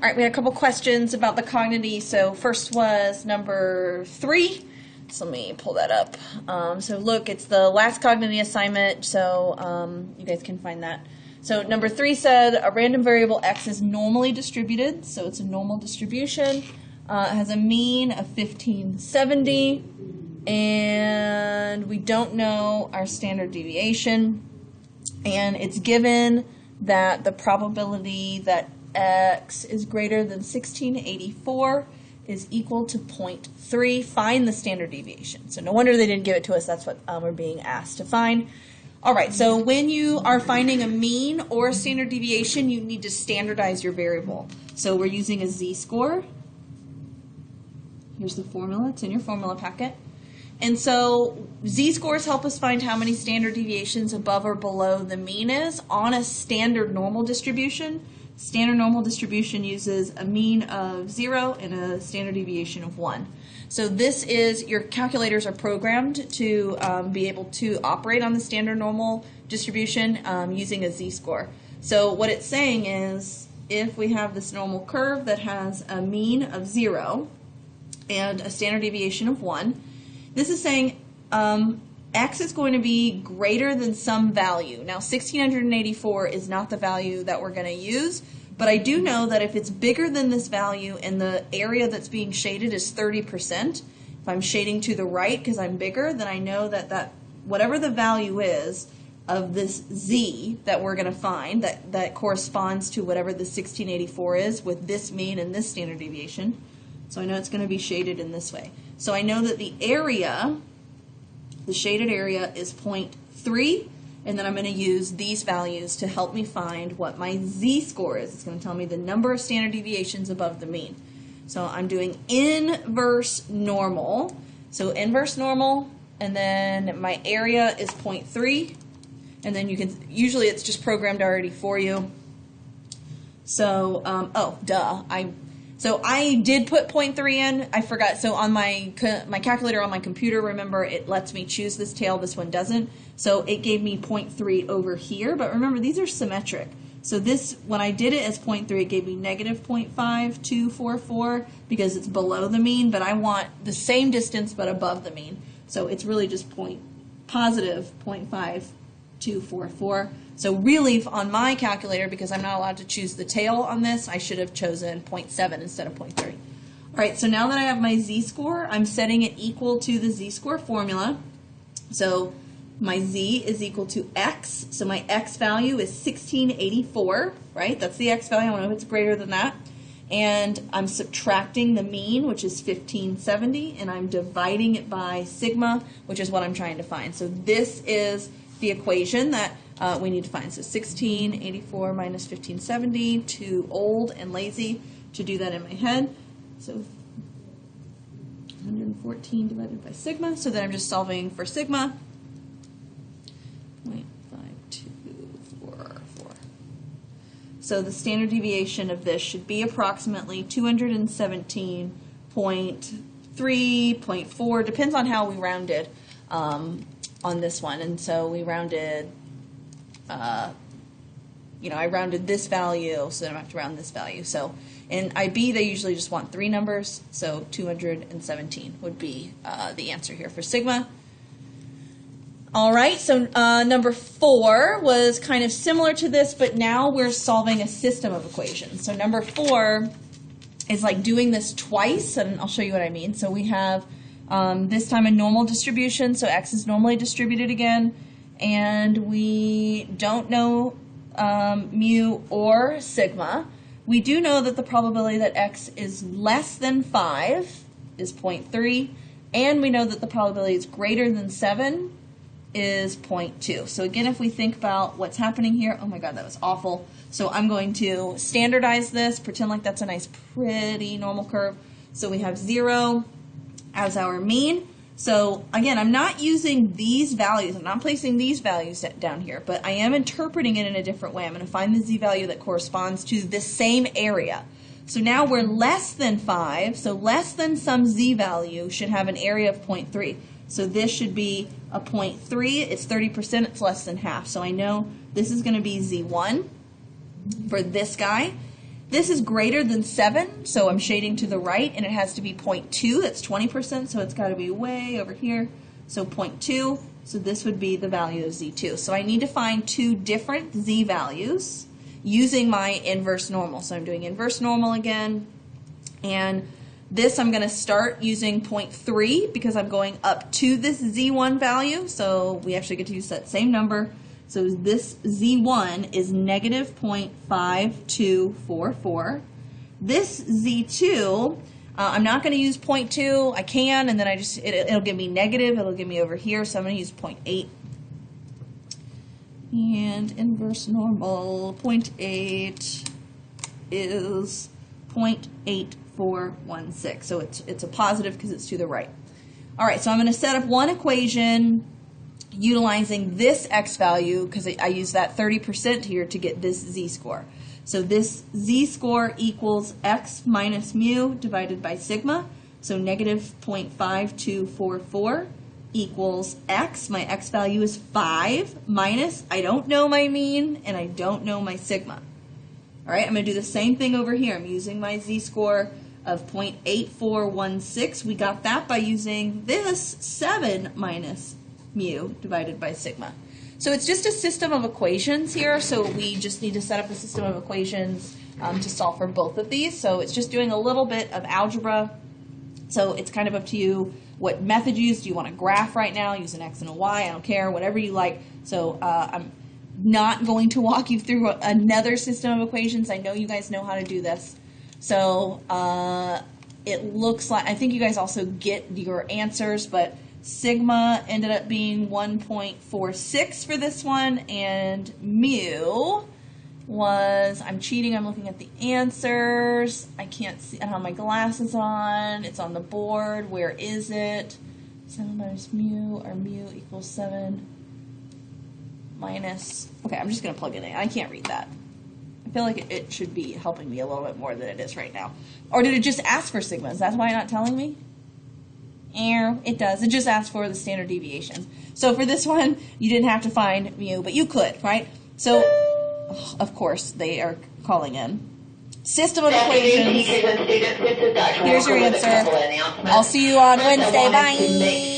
All right, we had a couple questions about the Kognity. So first was number 3. So let me pull that up. So look, it's the last Kognity assignment, so you guys can find that. So number 3 said a random variable x is normally distributed, so it's a normal distribution. It has a mean of 1570, and we don't know our standard deviation. And it's given that the probability that x is greater than 1684 is equal to 0.3. Find the standard deviation. So no wonder they didn't give it to us. That's what we're being asked to find. All right, so when you are finding a mean or a standard deviation, you need to standardize your variable. So we're using a z-score. Here's the formula. It's in your formula packet. And so z-scores help us find how many standard deviations above or below the mean is on a standard normal distribution. Standard normal distribution uses a mean of 0 and a standard deviation of 1. So this is, your calculators are programmed to be able to operate on the standard normal distribution using a z-score. So what it's saying is, if we have this normal curve that has a mean of 0 and a standard deviation of 1, this is saying x is going to be greater than some value. Now 1684 is not the value that we're going to use, but I do know that if it's bigger than this value and the area that's being shaded is 30%, if I'm shading to the right because I'm bigger, then I know that whatever the value is of this z that we're going to find, that corresponds to whatever the 1684 is with this mean and this standard deviation. So I know it's going to be shaded in this way. So I know that the area, the shaded area, is 0.3, and then I'm going to use these values to help me find what my z-score is. It's going to tell me the number of standard deviations above the mean. So I'm doing inverse normal. So inverse normal, and then my area is 0.3, and then you can, usually it's just programmed already for you. So, So I did put 0.3 in. I forgot. So on my calculator on my computer, remember, it lets me choose this tail. This one doesn't. So it gave me 0.3 over here. But remember, these are symmetric. So this, when I did it as 0.3, it gave me negative 0.5244 because it's below the mean. But I want the same distance but above the mean. So it's really just positive 0.5244. So really, on my calculator, because I'm not allowed to choose the tail on this, I should have chosen 0.7 instead of 0.3. All right, so now that I have my z-score, I'm setting it equal to the z-score formula. So my z is equal to x. So my x value is 1684, right? That's the x value. I want to know if it's greater than that. And I'm subtracting the mean, which is 1570, and I'm dividing it by sigma, which is what I'm trying to find. So this is the equation that we need to find. So 1684 minus 1570, too old and lazy to do that in my head. So 114 divided by sigma. So then I'm just solving for sigma. 0.5244. So the standard deviation of this should be approximately 217.3.4. Depends on how we rounded on this one. And so we rounded, I rounded this value, so then I have to round this value. So in IB, they usually just want 3 numbers, so 217 would be the answer here for sigma. All right, so number 4 was kind of similar to this, but now we're solving a system of equations. So number 4 is like doing this twice, and I'll show you what I mean. So we have this time a normal distribution, so x is normally distributed again, and we don't know mu or sigma. We do know that the probability that x is less than 5 is 0.3, and we know that the probability is greater than 7 is 0.2. So again, if we think about what's happening here, oh my god, that was awful. So I'm going to standardize this, pretend like that's a nice, pretty normal curve. So we have 0 as our mean. So again, I'm not using these values. I'm not placing these values down here, but I am interpreting it in a different way. I'm going to find the z value that corresponds to the same area. So now we're less than 5, so less than some z value should have an area of 0.3. So this should be a 0.3. It's 30%. It's less than half. So I know this is going to be z1 for this guy. This is greater than 7, so I'm shading to the right, and it has to be 0.2. That's 20%, so it's got to be way over here. So 0.2, so this would be the value of Z2. So I need to find two different Z values using my inverse normal. So I'm doing inverse normal again, and this I'm going to start using 0.3 because I'm going up to this Z1 value, so we actually get to use that same number. So this Z1 is negative 0.5244. This Z2, I'm not going to use 0.2. I can, and then it'll give me negative. It'll give me over here, so I'm going to use 0.8. And inverse normal, 0.8 is 0.8416. So it's a positive because it's to the right. All right, so I'm going to set up one equation utilizing this x value because I use that 30% here to get this z-score. So this z-score equals x minus mu divided by sigma. So negative 0.5244 equals x. My x value is 5 minus, I don't know my mean, and I don't know my sigma. All right, I'm going to do the same thing over here. I'm using my z-score of 0.8416. We got that by using this 7 minus mu divided by sigma. So it's just a system of equations here, so we just need to set up a system of equations to solve for both of these. So it's just doing a little bit of algebra. So it's kind of up to you what method you use. Do you want a graph right now? Use an x and a y. I don't care, whatever you like. So I'm not going to walk you through another system of equations. I know you guys know how to do this. So it looks like, I think you guys also get your answers, but sigma ended up being 1.46 for this one, and mu was, I'm cheating, I'm looking at the answers. I can't see, I don't have my glasses on. It's on the board. Where is it? 7 minus mu, or mu equals 7 minus, okay, I'm just going to plug it in. I can't read that. I feel like it should be helping me a little bit more than it is right now. Or did it just ask for sigmas? That's why you're not telling me? It does. It just asks for the standard deviation. So for this one, you didn't have to find mu, but you could, right? So, of course, they are calling in. System of equations. Here's your answer. I'll see you on Wednesday. Bye.